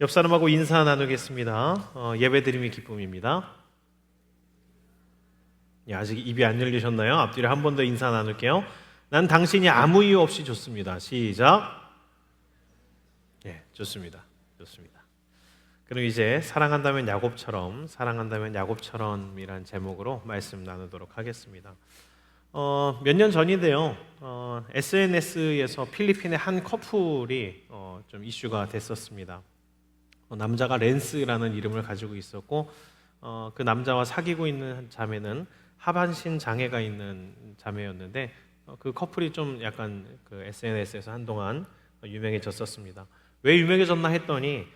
옆 사람하고 인사 나누겠습니다. 예배드림이 기쁨입니다. 아직 입이 안 열리셨나요? 앞뒤로 한 번 더 인사 나눌게요. 난 당신이 아무 이유 없이 좋습니다. 시작. 좋습니다. 좋습니다. 그럼 이제 사랑한다면 야곱처럼이란 제목으로 말씀 나누도록 하겠습니다. 몇 년 전인데요. SNS에서 필리핀의 한 커플이 좀 이슈가 됐었습니다. 남자가 랜스라는 이름을 가지고 있었고 그 남자와 사귀고 있는 자매는 하반신 장애가 있는 자매였는데 그 커플이 좀 약간 그 SNS에서 한동안 유명해졌었습니다. 왜 유명해졌나 했더니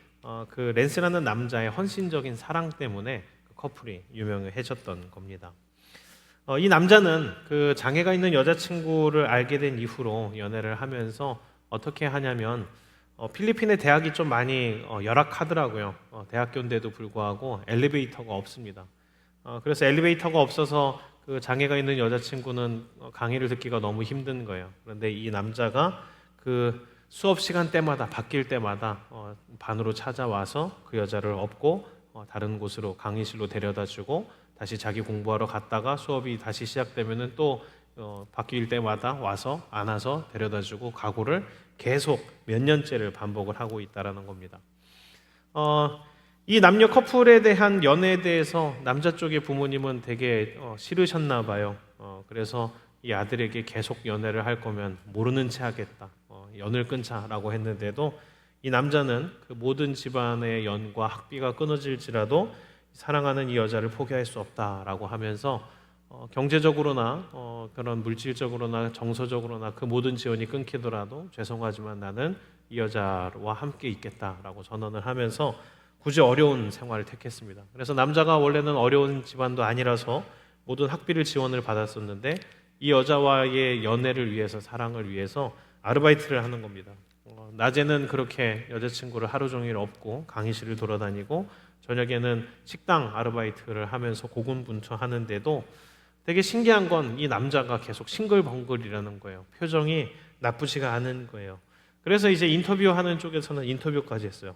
그 랜스라는 남자의 헌신적인 사랑 때문에 그 커플이 유명해졌던 겁니다. 이 남자는 그 장애가 있는 여자친구를 알게 된 이후로 연애를 하면서 어떻게 하냐면 필리핀의 대학이 좀 많이 열악하더라고요. 대학교인데도 불구하고 엘리베이터가 없습니다. 그래서 엘리베이터가 없어서 그 장애가 있는 여자친구는 강의를 듣기가 너무 힘든 거예요. 그런데 이 남자가 그 수업 시간 때마다 바뀔 때마다 반으로 찾아와서 그 여자를 업고 다른 곳으로 강의실로 데려다주고 다시 자기 공부하러 갔다가 수업이 다시 시작되면은 또 바뀔 때마다 와서 안아서 데려다주고 가고를 계속 몇 년째를 반복을 하고 있다라는 겁니다. 이 남녀 커플에 대한 연애에 대해서 남자 쪽의 부모님은 되게 싫으셨나 봐요. 그래서 이 아들에게 계속 연애를 할 거면 모르는 채 하겠다. 연을 끊자라고 했는데도 이 남자는 그 모든 집안의 연과 학비가 끊어질지라도 사랑하는 이 여자를 포기할 수 없다라고 하면서 경제적으로나 그런 물질적으로나 정서적으로나 그 모든 지원이 끊기더라도 죄송하지만 나는 이 여자와 함께 있겠다라고 전언을 하면서 굳이 어려운 생활을 택했습니다. 그래서 남자가 원래는 어려운 집안도 아니라서 모든 학비를 지원을 받았었는데 이 여자와의 연애를 위해서 사랑을 위해서 아르바이트를 하는 겁니다. 낮에는 그렇게 여자친구를 하루 종일 업고 강의실을 돌아다니고 저녁에는 식당 아르바이트를 하면서 고군분투하는데도 되게 신기한 건 이 남자가 계속 싱글벙글이라는 거예요. 표정이 나쁘지가 않은 거예요. 그래서 이제 인터뷰하는 쪽에서는 인터뷰까지 했어요.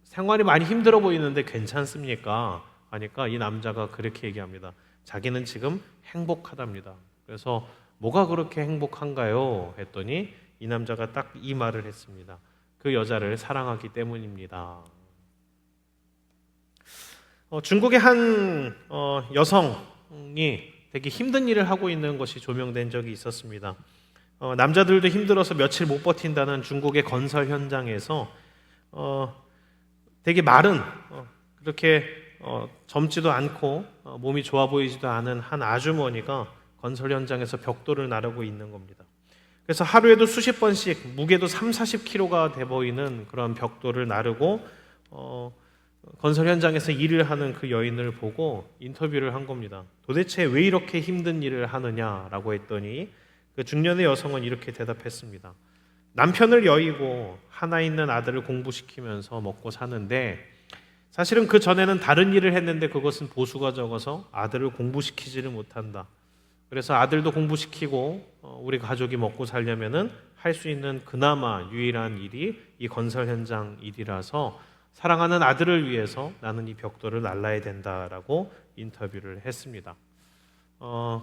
생활이 많이 힘들어 보이는데 괜찮습니까? 하니까 이 남자가 그렇게 얘기합니다. 자기는 지금 행복하답니다. 그래서 뭐가 그렇게 행복한가요? 했더니 이 남자가 딱 이 말을 했습니다. 그 여자를 사랑하기 때문입니다. 중국의 한 여성이 되게 힘든 일을 하고 있는 것이 조명된 적이 있었습니다. 남자들도 힘들어서 며칠 못 버틴다는 중국의 건설 현장에서 되게 마른 그렇게 젊지도 않고 몸이 좋아 보이지도 않은 한 아주머니가 건설 현장에서 벽돌을 나르고 있는 겁니다. 그래서 하루에도 수십 번씩 무게도 30-40kg가 돼 보이는 그런 벽돌을 나르고 건설 현장에서 일을 하는 그 여인을 보고 인터뷰를 한 겁니다. 도대체 왜 이렇게 힘든 일을 하느냐라고 했더니 그 중년의 여성은 이렇게 대답했습니다. 남편을 여의고 하나 있는 아들을 공부시키면서 먹고 사는데 사실은 그 전에는 다른 일을 했는데 그것은 보수가 적어서 아들을 공부시키지를 못한다. 그래서 아들도 공부시키고 우리 가족이 먹고 살려면은 할 수 있는 그나마 유일한 일이 이 건설 현장 일이라서 사랑하는 아들을 위해서 나는 이 벽돌을 날라야 된다라고 인터뷰를 했습니다.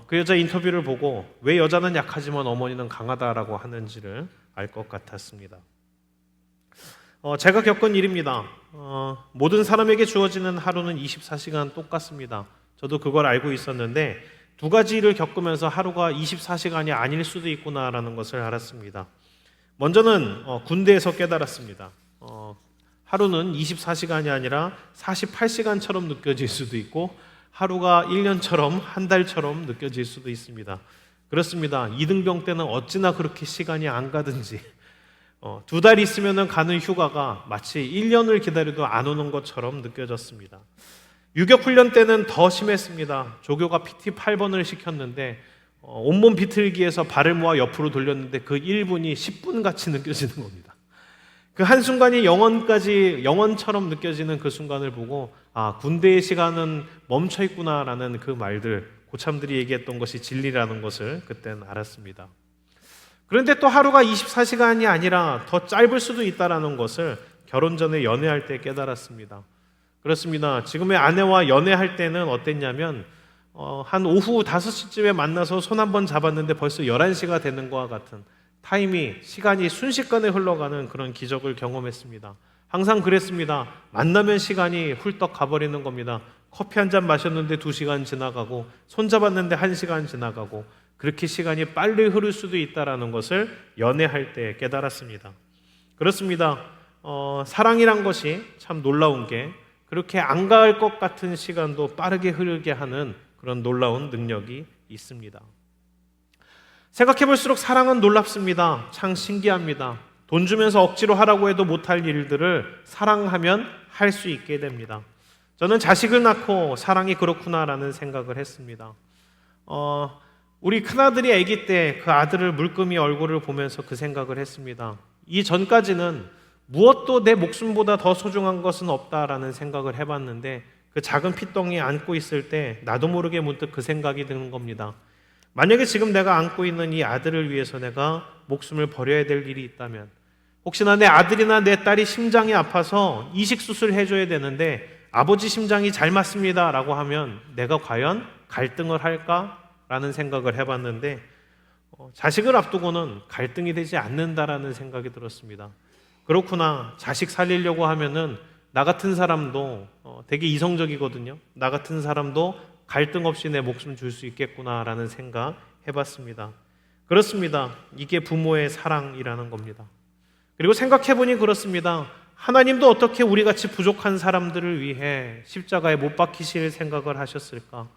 그 여자 인터뷰를 보고 왜 여자는 약하지만 어머니는 강하다라고 하는지를 알 것 같았습니다. 제가 겪은 일입니다. 모든 사람에게 주어지는 하루는 24시간 똑같습니다. 저도 그걸 알고 있었는데 두 가지 일을 겪으면서 하루가 24시간이 아닐 수도 있구나라는 것을 알았습니다. 먼저는 군대에서 깨달았습니다. 하루는 24시간이 아니라 48시간처럼 느껴질 수도 있고 하루가 1년처럼 한 달처럼 느껴질 수도 있습니다. 그렇습니다. 이등병 때는 어찌나 그렇게 시간이 안 가든지 2달 있으면 가는 휴가가 마치 1년을 기다려도 안 오는 것처럼 느껴졌습니다. 유격훈련 때는 더 심했습니다. 조교가 PT 8번을 시켰는데 온몸 비틀기에서 발을 모아 옆으로 돌렸는데 그 1분이 10분같이 느껴지는 겁니다. 그 한순간이 영원처럼 느껴지는 그 순간을 보고 군대의 시간은 멈춰있구나라는 그 말들, 고참들이 얘기했던 것이 진리라는 것을 그때는 알았습니다. 그런데 또 하루가 24시간이 아니라 더 짧을 수도 있다는 것을 결혼 전에 연애할 때 깨달았습니다. 그렇습니다. 지금의 아내와 연애할 때는 어땠냐면 한 오후 5시쯤에 만나서 손 한번 잡았는데 벌써 11시가 되는 것과 같은 시간이 순식간에 흘러가는 그런 기적을 경험했습니다. 항상 그랬습니다. 만나면 시간이 훌떡 가버리는 겁니다. 커피 한 잔 마셨는데 2시간 지나가고 손 잡았는데 1시간 지나가고 그렇게 시간이 빨리 흐를 수도 있다는 것을 연애할 때 깨달았습니다. 그렇습니다. 사랑이란 것이 참 놀라운 게 그렇게 안 가을 것 같은 시간도 빠르게 흐르게 하는 그런 놀라운 능력이 있습니다. 생각해볼수록 사랑은 놀랍습니다. 참 신기합니다. 돈 주면서 억지로 하라고 해도 못할 일들을 사랑하면 할 수 있게 됩니다. 저는 자식을 낳고 사랑이 그렇구나라는 생각을 했습니다. 우리 큰아들이 아기 때 그 아들을 물끄미 얼굴을 보면서 그 생각을 했습니다. 이 전까지는 무엇도 내 목숨보다 더 소중한 것은 없다라는 생각을 해봤는데 그 작은 핏덩이 안고 있을 때 나도 모르게 문득 그 생각이 드는 겁니다. 만약에 지금 내가 안고 있는 이 아들을 위해서 내가 목숨을 버려야 될 일이 있다면, 혹시나 내 아들이나 내 딸이 심장이 아파서 이식수술 해줘야 되는데 아버지 심장이 잘 맞습니다 라고 하면 내가 과연 갈등을 할까? 라는 생각을 해봤는데 자식을 앞두고는 갈등이 되지 않는다라는 생각이 들었습니다. 그렇구나. 자식 살리려고 하면은 나 같은 사람도 되게 이성적이거든요. 나 같은 사람도 갈등 없이 내 목숨 줄 수 있겠구나라는 생각 해봤습니다. 그렇습니다. 이게 부모의 사랑이라는 겁니다. 그리고 생각해보니 그렇습니다. 하나님도 어떻게 우리같이 부족한 사람들을 위해 십자가에 못 박히실 생각을 하셨을까?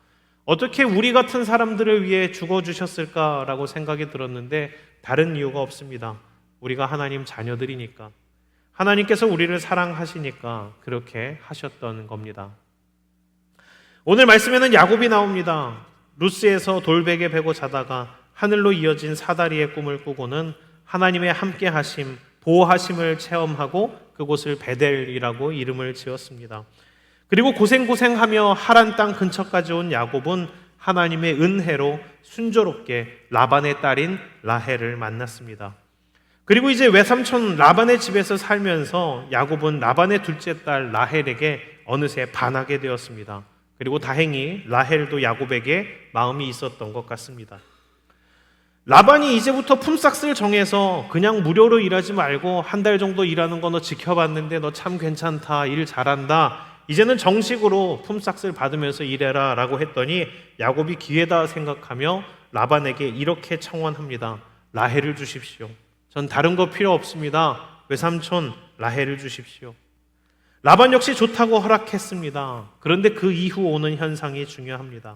어떻게 우리 같은 사람들을 위해 죽어주셨을까라고 생각이 들었는데 다른 이유가 없습니다. 우리가 하나님 자녀들이니까, 하나님께서 우리를 사랑하시니까 그렇게 하셨던 겁니다. 오늘 말씀에는 야곱이 나옵니다. 루스에서 돌베개 베고 자다가 하늘로 이어진 사다리의 꿈을 꾸고는 하나님의 함께하심, 보호하심을 체험하고 그곳을 베델이라고 이름을 지었습니다. 그리고 고생하며 하란 땅 근처까지 온 야곱은 하나님의 은혜로 순조롭게 라반의 딸인 라헬을 만났습니다. 그리고 이제 외삼촌 라반의 집에서 살면서 야곱은 라반의 둘째 딸 라헬에게 어느새 반하게 되었습니다. 그리고 다행히 라헬도 야곱에게 마음이 있었던 것 같습니다. 라반이 이제부터 품삯을 정해서 그냥 무료로 일하지 말고 한 달 정도 일하는 거 너 지켜봤는데 너 참 괜찮다, 일 잘한다, 이제는 정식으로 품삯을 받으면서 일해라 라고 했더니 야곱이 기회다 생각하며 라반에게 이렇게 청원합니다. 라헬을 주십시오. 전 다른 거 필요 없습니다. 외삼촌 라헬을 주십시오. 라반 역시 좋다고 허락했습니다. 그런데 그 이후 오는 현상이 중요합니다.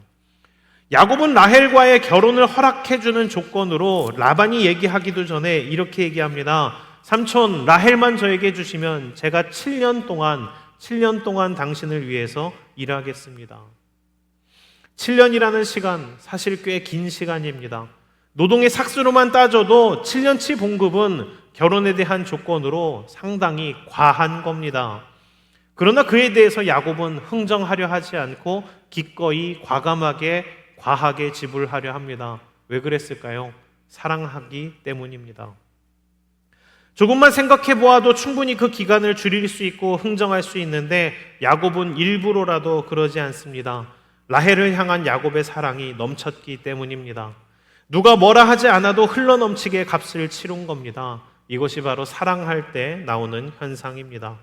야곱은 라헬과의 결혼을 허락해주는 조건으로 라반이 얘기하기도 전에 이렇게 얘기합니다. 삼촌 라헬만 저에게 주시면 제가 7년 동안 당신을 위해서 일하겠습니다. 7년이라는 시간 사실 꽤 긴 시간입니다. 노동의 삭수로만 따져도 7년치 봉급은 결혼에 대한 조건으로 상당히 과한 겁니다. 그러나 그에 대해서 야곱은 흥정하려 하지 않고 기꺼이 과하게 지불하려 합니다. 왜 그랬을까요? 사랑하기 때문입니다. 조금만 생각해 보아도 충분히 그 기간을 줄일 수 있고 흥정할 수 있는데 야곱은 일부러라도 그러지 않습니다. 라헬을 향한 야곱의 사랑이 넘쳤기 때문입니다. 누가 뭐라 하지 않아도 흘러넘치게 값을 치른 겁니다. 이것이 바로 사랑할 때 나오는 현상입니다.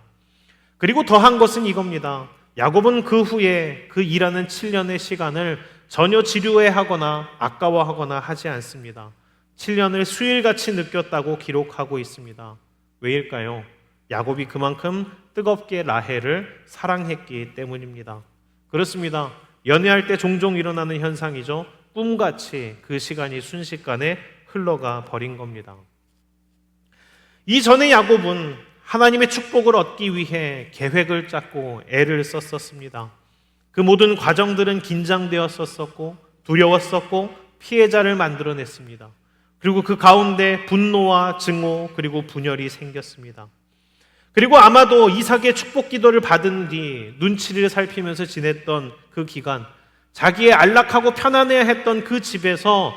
그리고 더한 것은 이겁니다. 야곱은 그 후에 그 일하는 7년의 시간을 전혀 지루해하거나 아까워하거나 하지 않습니다. 7년을 수일같이 느꼈다고 기록하고 있습니다. 왜일까요? 야곱이 그만큼 뜨겁게 라헬을 사랑했기 때문입니다. 그렇습니다. 연애할 때 종종 일어나는 현상이죠. 꿈같이 그 시간이 순식간에 흘러가 버린 겁니다. 이전에 야곱은 하나님의 축복을 얻기 위해 계획을 짰고 애를 썼었습니다. 그 모든 과정들은 긴장되었었고 두려웠었고 피해자를 만들어냈습니다. 그리고 그 가운데 분노와 증오 그리고 분열이 생겼습니다. 그리고 아마도 이삭의 축복 기도를 받은 뒤 눈치를 살피면서 지냈던 그 기간, 자기의 안락하고 편안해야 했던 그 집에서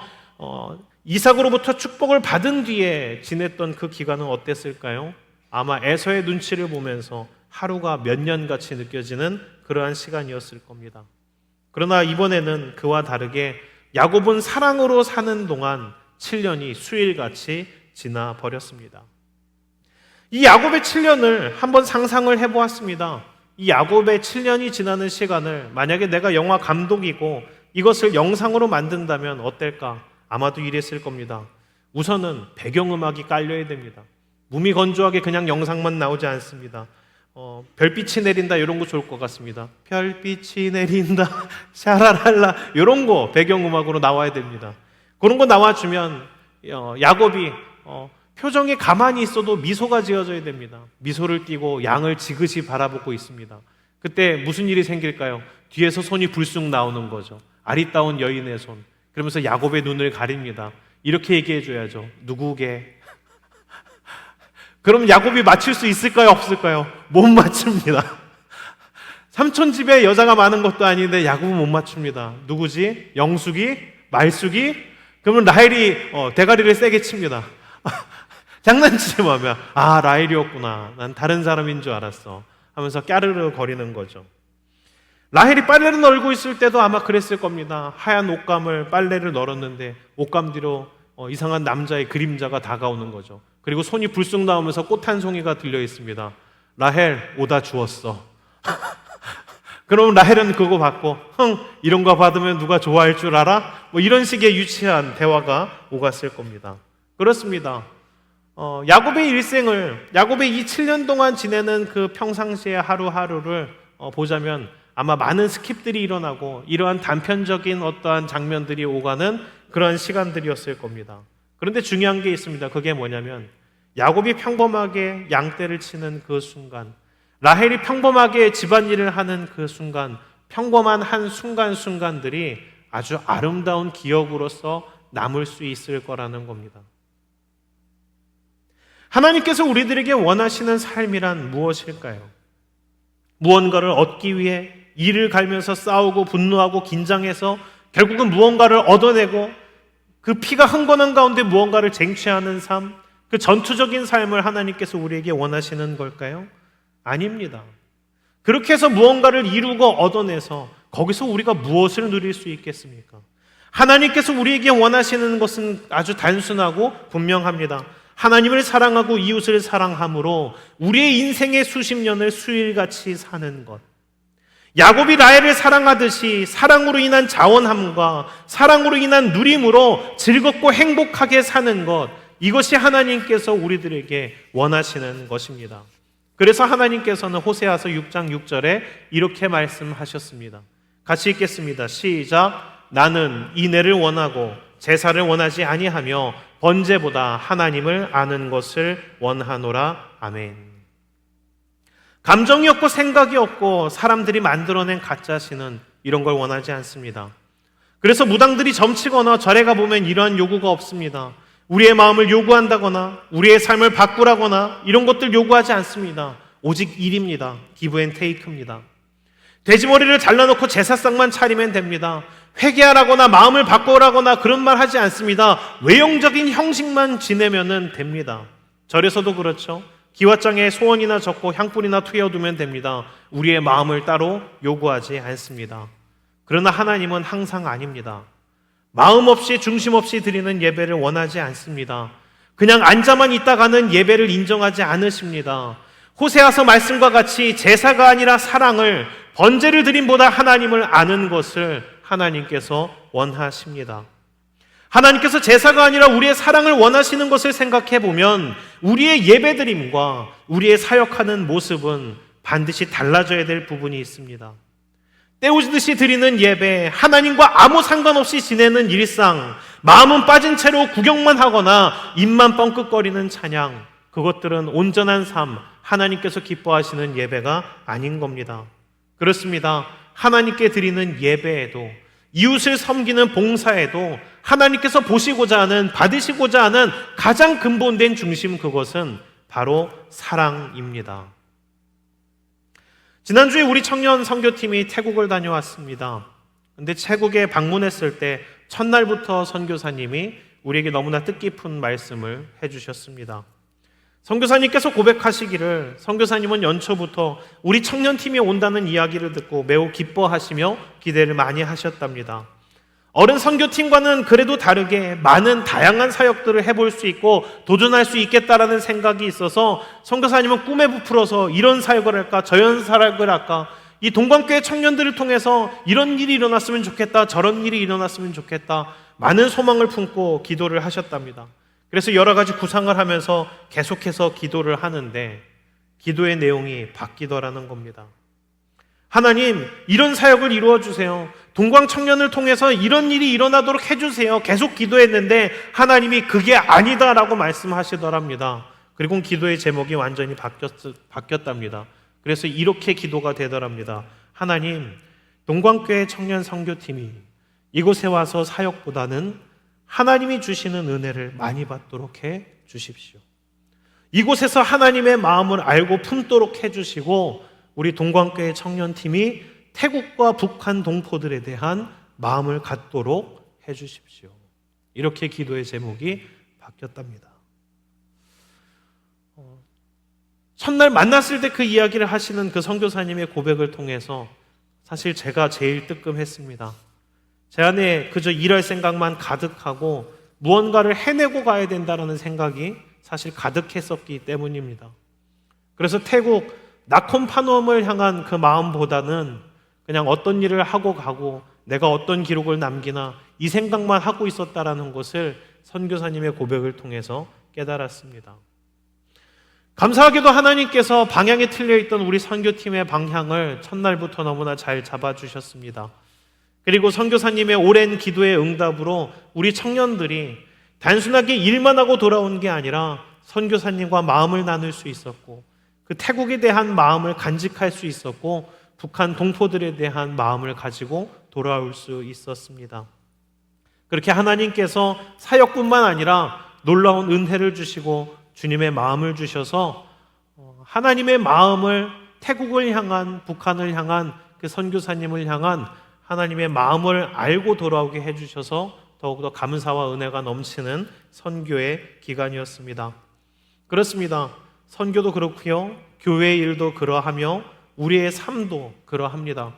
이삭으로부터 축복을 받은 뒤에 지냈던 그 기간은 어땠을까요? 아마 에서의 눈치를 보면서 하루가 몇 년같이 느껴지는 그러한 시간이었을 겁니다. 그러나 이번에는 그와 다르게 야곱은 사랑으로 사는 동안 7년이 수일같이 지나 버렸습니다. 이 야곱의 7년을 한번 상상을 해보았습니다. 이 야곱의 7년이 지나는 시간을 만약에 내가 영화 감독이고 이것을 영상으로 만든다면 어떨까? 아마도 이랬을 겁니다. 우선은 배경음악이 깔려야 됩니다. 무미건조하게 그냥 영상만 나오지 않습니다. 별빛이 내린다 이런 거 좋을 것 같습니다. 별빛이 내린다 샤라랄라 이런 거 배경음악으로 나와야 됩니다. 그런 거 나와주면 야곱이 표정에 가만히 있어도 미소가 지어져야 됩니다. 미소를 띠고 양을 지그시 바라보고 있습니다. 그때 무슨 일이 생길까요? 뒤에서 손이 불쑥 나오는 거죠. 아리따운 여인의 손. 그러면서 야곱의 눈을 가립니다. 이렇게 얘기해 줘야죠. 누구게? 그럼 야곱이 맞출 수 있을까요? 없을까요? 못 맞춥니다. 삼촌 집에 여자가 많은 것도 아닌데 야곱은 못 맞춥니다. 누구지? 영숙이? 말숙이? 그러면 라헬이 대가리를 세게 칩니다. 장난치지 마면 라헬이었구나. 난 다른 사람인 줄 알았어. 하면서 까르르 거리는 거죠. 라헬이 빨래를 널고 있을 때도 아마 그랬을 겁니다. 하얀 옷감을 빨래를 널었는데 옷감 뒤로 이상한 남자의 그림자가 다가오는 거죠. 그리고 손이 불쑥 나오면서 꽃 한 송이가 들려 있습니다. 라헬 오다 주웠어. 그럼 라헬은 그거 받고 이런 거 받으면 누가 좋아할 줄 알아? 이런 식의 유치한 대화가 오갔을 겁니다. 그렇습니다. 야곱의 일생을 야곱의 이 7년 동안 지내는 그 평상시의 하루하루를 보자면 아마 많은 스킵들이 일어나고 이러한 단편적인 어떠한 장면들이 오가는 그런 시간들이었을 겁니다. 그런데 중요한 게 있습니다. 그게 뭐냐면 야곱이 평범하게 양떼를 치는 그 순간, 라헬이 평범하게 집안일을 하는 그 순간, 평범한 한 순간순간들이 아주 아름다운 기억으로서 남을 수 있을 거라는 겁니다. 하나님께서 우리들에게 원하시는 삶이란 무엇일까요? 무언가를 얻기 위해 이를 갈면서 싸우고 분노하고 긴장해서 결국은 무언가를 얻어내고 그 피가 흥건한 가운데 무언가를 쟁취하는 삶, 그 전투적인 삶을 하나님께서 우리에게 원하시는 걸까요? 아닙니다. 그렇게 해서 무언가를 이루고 얻어내서 거기서 우리가 무엇을 누릴 수 있겠습니까? 하나님께서 우리에게 원하시는 것은 아주 단순하고 분명합니다. 하나님을 사랑하고 이웃을 사랑함으로 우리의 인생의 수십 년을 수일같이 사는 것. 야곱이 라헬을 사랑하듯이 사랑으로 인한 자원함과 사랑으로 인한 누림으로 즐겁고 행복하게 사는 것, 이것이 하나님께서 우리들에게 원하시는 것입니다. 그래서 하나님께서는 호세아서 6장 6절에 이렇게 말씀하셨습니다. 같이 읽겠습니다. 시작. 나는 인애를 원하고 제사를 원하지 아니하며 번제보다 하나님을 아는 것을 원하노라. 아멘. 감정이 없고 생각이 없고 사람들이 만들어낸 가짜 신은 이런 걸 원하지 않습니다. 그래서 무당들이 점치거나 절에 가보면 이러한 요구가 없습니다. 우리의 마음을 요구한다거나 우리의 삶을 바꾸라거나 이런 것들 요구하지 않습니다. 오직 일입니다. 기브 앤 테이크입니다. 돼지머리를 잘라놓고 제사상만 차리면 됩니다. 회개하라거나 마음을 바꾸라거나 그런 말 하지 않습니다. 외형적인 형식만 지내면 됩니다. 절에서도 그렇죠. 기와장에 소원이나 적고 향불이나 투여두면 됩니다. 우리의 마음을 따로 요구하지 않습니다. 그러나 하나님은 항상 아닙니다. 마음 없이 중심 없이 드리는 예배를 원하지 않습니다. 그냥 앉아만 있다가는 예배를 인정하지 않으십니다. 호세아서 말씀과 같이 제사가 아니라 사랑을, 번제를 드림보다 하나님을 아는 것을 하나님께서 원하십니다. 하나님께서 제사가 아니라 우리의 사랑을 원하시는 것을 생각해 보면 우리의 예배드림과 우리의 사역하는 모습은 반드시 달라져야 될 부분이 있습니다. 때우듯이 드리는 예배, 하나님과 아무 상관없이 지내는 일상, 마음은 빠진 채로 구경만 하거나 입만 뻥끗거리는 찬양, 그것들은 온전한 삶, 하나님께서 기뻐하시는 예배가 아닌 겁니다. 그렇습니다. 하나님께 드리는 예배에도, 이웃을 섬기는 봉사에도 하나님께서 보시고자 하는, 받으시고자 하는 가장 근본된 중심, 그것은 바로 사랑입니다. 지난주에 우리 청년 선교팀이 태국을 다녀왔습니다. 근데 태국에 방문했을 때 첫날부터 선교사님이 우리에게 너무나 뜻깊은 말씀을 해주셨습니다. 선교사님께서 고백하시기를 선교사님은 연초부터 우리 청년팀이 온다는 이야기를 듣고 매우 기뻐하시며 기대를 많이 하셨답니다. 어른 선교팀과는 그래도 다르게 많은 다양한 사역들을 해볼 수 있고 도전할 수 있겠다라는 생각이 있어서 선교사님은 꿈에 부풀어서 이런 사역을 할까 저런 사역을 할까, 이 동광교회 청년들을 통해서 이런 일이 일어났으면 좋겠다 저런 일이 일어났으면 좋겠다 많은 소망을 품고 기도를 하셨답니다. 그래서 여러 가지 구상을 하면서 계속해서 기도를 하는데 기도의 내용이 바뀌더라는 겁니다. 하나님, 이런 사역을 이루어 주세요. 동광 청년을 통해서 이런 일이 일어나도록 해주세요. 계속 기도했는데 하나님이 그게 아니다라고 말씀하시더랍니다. 그리고 기도의 제목이 완전히 바뀌었답니다. 그래서 이렇게 기도가 되더랍니다. 하나님, 동광교회 청년 선교팀이 이곳에 와서 사역보다는 하나님이 주시는 은혜를 많이 받도록 해 주십시오. 이곳에서 하나님의 마음을 알고 품도록 해 주시고 우리 동광교회 청년팀이 태국과 북한 동포들에 대한 마음을 갖도록 해 주십시오. 이렇게 기도의 제목이 바뀌었답니다. 첫날 만났을 때 그 이야기를 하시는 그 선교사님의 고백을 통해서 사실 제가 제일 뜨끔했습니다. 제 안에 그저 일할 생각만 가득하고 무언가를 해내고 가야 된다는 생각이 사실 가득했었기 때문입니다. 그래서 태국 나콤파놈을 향한 그 마음보다는 그냥 어떤 일을 하고 가고 내가 어떤 기록을 남기나 이 생각만 하고 있었다라는 것을 선교사님의 고백을 통해서 깨달았습니다. 감사하게도 하나님께서 방향이 틀려있던 우리 선교팀의 방향을 첫날부터 너무나 잘 잡아주셨습니다. 그리고 선교사님의 오랜 기도의 응답으로 우리 청년들이 단순하게 일만 하고 돌아온 게 아니라 선교사님과 마음을 나눌 수 있었고 그 태국에 대한 마음을 간직할 수 있었고 북한 동포들에 대한 마음을 가지고 돌아올 수 있었습니다. 그렇게 하나님께서 사역뿐만 아니라 놀라운 은혜를 주시고 주님의 마음을 주셔서 하나님의 마음을 태국을 향한 북한을 향한 그 선교사님을 향한 하나님의 마음을 알고 돌아오게 해주셔서 더욱더 감사와 은혜가 넘치는 선교의 기간이었습니다. 그렇습니다. 선교도 그렇고요. 교회의 일도 그러하며 우리의 삶도 그러합니다.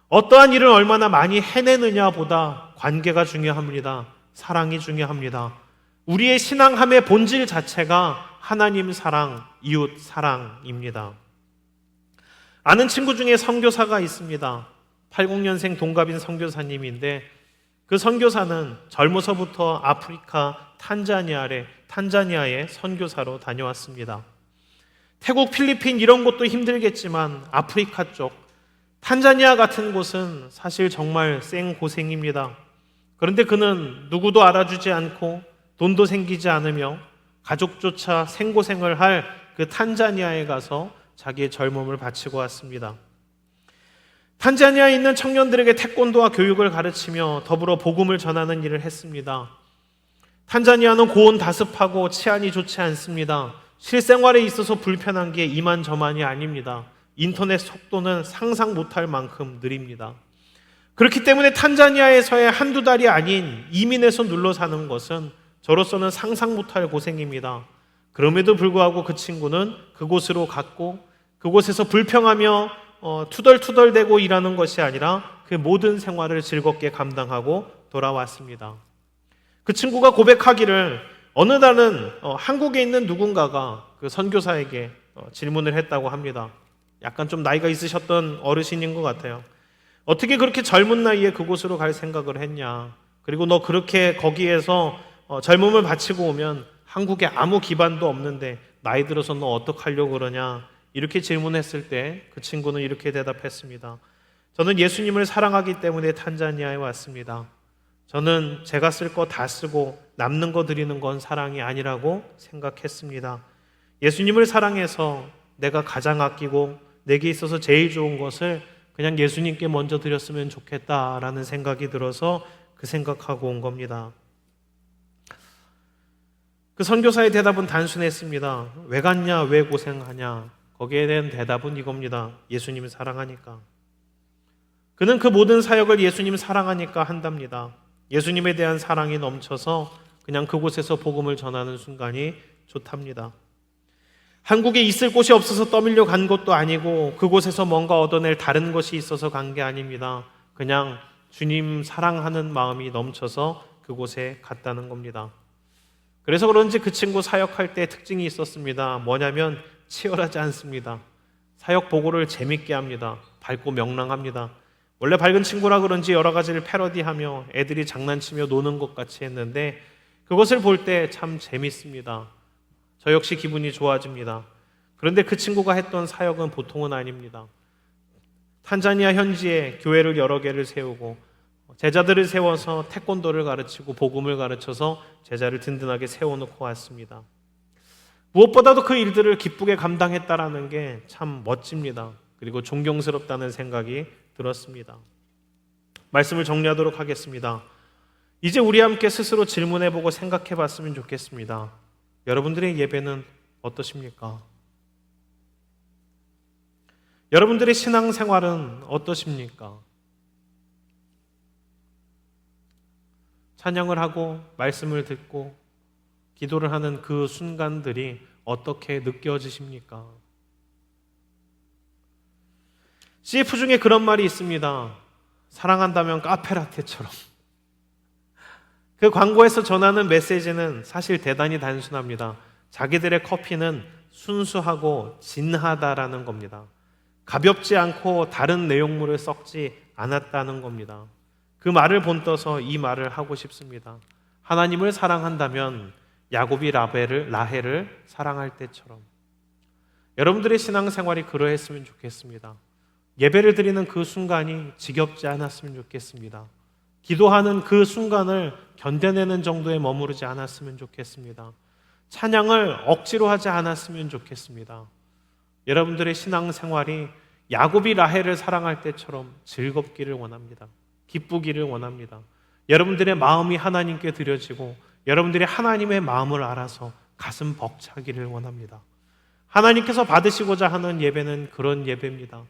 어떠한 일을 얼마나 많이 해내느냐보다 관계가 중요합니다. 사랑이 중요합니다. 우리의 신앙함의 본질 자체가 하나님 사랑, 이웃 사랑입니다. 아는 친구 중에 선교사가 있습니다. 80년생 동갑인 선교사님인데 그 선교사는 젊어서부터 아프리카 탄자니아에 선교사로 다녀왔습니다. 태국, 필리핀 이런 곳도 힘들겠지만 아프리카 쪽 탄자니아 같은 곳은 사실 정말 생고생입니다. 그런데 그는 누구도 알아주지 않고 돈도 생기지 않으며 가족조차 생고생을 할 그 탄자니아에 가서 자기의 젊음을 바치고 왔습니다. 탄자니아에 있는 청년들에게 태권도와 교육을 가르치며 더불어 복음을 전하는 일을 했습니다. 탄자니아는 고온다습하고 치안이 좋지 않습니다. 실생활에 있어서 불편한 게 이만저만이 아닙니다. 인터넷 속도는 상상 못할 만큼 느립니다. 그렇기 때문에 탄자니아에서의 한두 달이 아닌 이민해서 눌러 사는 것은 저로서는 상상 못할 고생입니다. 그럼에도 불구하고 그 친구는 그곳으로 갔고 그곳에서 불평하며 투덜투덜대고 일하는 것이 아니라 그 모든 생활을 즐겁게 감당하고 돌아왔습니다. 그 친구가 고백하기를 어느 날은 한국에 있는 누군가가 그 선교사에게 질문을 했다고 합니다. 약간 좀 나이가 있으셨던 어르신인 것 같아요. 어떻게 그렇게 젊은 나이에 그곳으로 갈 생각을 했냐? 그리고 너 그렇게 거기에서 젊음을 바치고 오면 한국에 아무 기반도 없는데 나이 들어서 너 어떡하려고 그러냐? 이렇게 질문했을 때 그 친구는 이렇게 대답했습니다. 저는 예수님을 사랑하기 때문에 탄자니아에 왔습니다. 저는 제가 쓸 거 다 쓰고 남는 거 드리는 건 사랑이 아니라고 생각했습니다. 예수님을 사랑해서 내가 가장 아끼고 내게 있어서 제일 좋은 것을 그냥 예수님께 먼저 드렸으면 좋겠다라는 생각이 들어서 그 생각하고 온 겁니다. 그 선교사의 대답은 단순했습니다. 왜 갔냐? 왜 고생하냐? 거기에 대한 대답은 이겁니다. 예수님을 사랑하니까. 그는 그 모든 사역을 예수님 사랑하니까 한답니다. 예수님에 대한 사랑이 넘쳐서 그냥 그곳에서 복음을 전하는 순간이 좋답니다. 한국에 있을 곳이 없어서 떠밀려 간 것도 아니고 그곳에서 뭔가 얻어낼 다른 것이 있어서 간 게 아닙니다. 그냥 주님 사랑하는 마음이 넘쳐서 그곳에 갔다는 겁니다. 그래서 그런지 그 친구 사역할 때 특징이 있었습니다. 뭐냐면 치열하지 않습니다. 사역 보고를 재밌게 합니다. 밝고 명랑합니다. 원래 밝은 친구라 그런지 여러 가지를 패러디하며 애들이 장난치며 노는 것 같이 했는데 그것을 볼 때 참 재밌습니다. 저 역시 기분이 좋아집니다. 그런데 그 친구가 했던 사역은 보통은 아닙니다. 탄자니아 현지에 교회를 여러 개를 세우고 제자들을 세워서 태권도를 가르치고 복음을 가르쳐서 제자를 든든하게 세워놓고 왔습니다. 무엇보다도 그 일들을 기쁘게 감당했다라는 게 참 멋집니다. 그리고 존경스럽다는 생각이 들었습니다. 말씀을 정리하도록 하겠습니다. 이제 우리 함께 스스로 질문해보고 생각해봤으면 좋겠습니다. 여러분들의 예배는 어떠십니까? 여러분들의 신앙생활은 어떠십니까? 찬양을 하고 말씀을 듣고 기도를 하는 그 순간들이 어떻게 느껴지십니까? CF 중에 그런 말이 있습니다. 사랑한다면 카페라테처럼. 그 광고에서 전하는 메시지는 사실 대단히 단순합니다. 자기들의 커피는 순수하고 진하다라는 겁니다. 가볍지 않고 다른 내용물을 섞지 않았다는 겁니다. 그 말을 본떠서 이 말을 하고 싶습니다. 하나님을 사랑한다면 야곱이 라헬을 사랑할 때처럼. 여러분들의 신앙생활이 그러했으면 좋겠습니다. 예배를 드리는 그 순간이 지겹지 않았으면 좋겠습니다. 기도하는 그 순간을 견뎌내는 정도에 머무르지 않았으면 좋겠습니다. 찬양을 억지로 하지 않았으면 좋겠습니다. 여러분들의 신앙생활이 야곱이 라헬을 사랑할 때처럼 즐겁기를 원합니다. 기쁘기를 원합니다. 여러분들의 마음이 하나님께 드려지고 여러분들이 하나님의 마음을 알아서 가슴 벅차기를 원합니다. 하나님께서 받으시고자 하는 예배는 그런 예배입니다.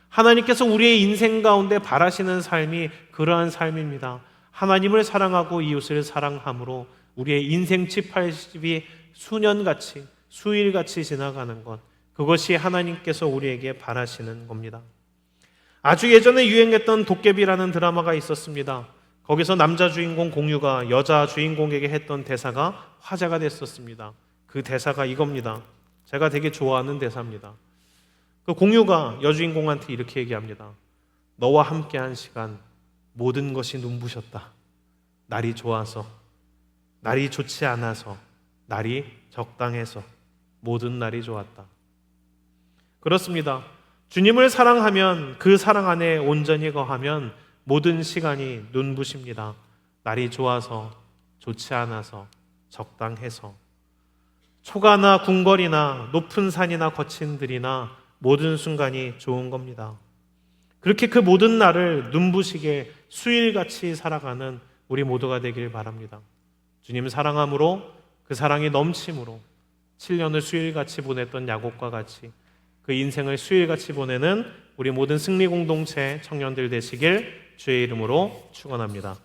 하나님께서 우리의 인생 가운데 바라시는 삶이 그러한 삶입니다. 하나님을 사랑하고 이웃을 사랑함으로 우리의 인생 70-80이 수년같이 수일같이 지나가는 것, 그것이 하나님께서 우리에게 바라시는 겁니다. 아주 예전에 유행했던 도깨비라는 드라마가 있었습니다. 거기서 남자 주인공 공유가 여자 주인공에게 했던 대사가 화제가 됐었습니다. 그 대사가 이겁니다. 제가 되게 좋아하는 대사입니다. 그 공유가 여주인공한테 이렇게 얘기합니다. 너와 함께한 시간 모든 것이 눈부셨다. 날이 좋아서, 날이 좋지 않아서, 날이 적당해서 모든 날이 좋았다. 그렇습니다. 주님을 사랑하면 그 사랑 안에 온전히 거하면 모든 시간이 눈부십니다. 날이 좋아서, 좋지 않아서, 적당해서. 초가나 궁궐이나 높은 산이나 거친 들이나 모든 순간이 좋은 겁니다. 그렇게 그 모든 날을 눈부시게 수일같이 살아가는 우리 모두가 되길 바랍니다. 주님 사랑함으로 그 사랑이 넘침으로 7년을 수일같이 보냈던 야곱과 같이 그 인생을 수일같이 보내는 우리 모든 승리 공동체 청년들 되시길 주의 이름으로 축원합니다.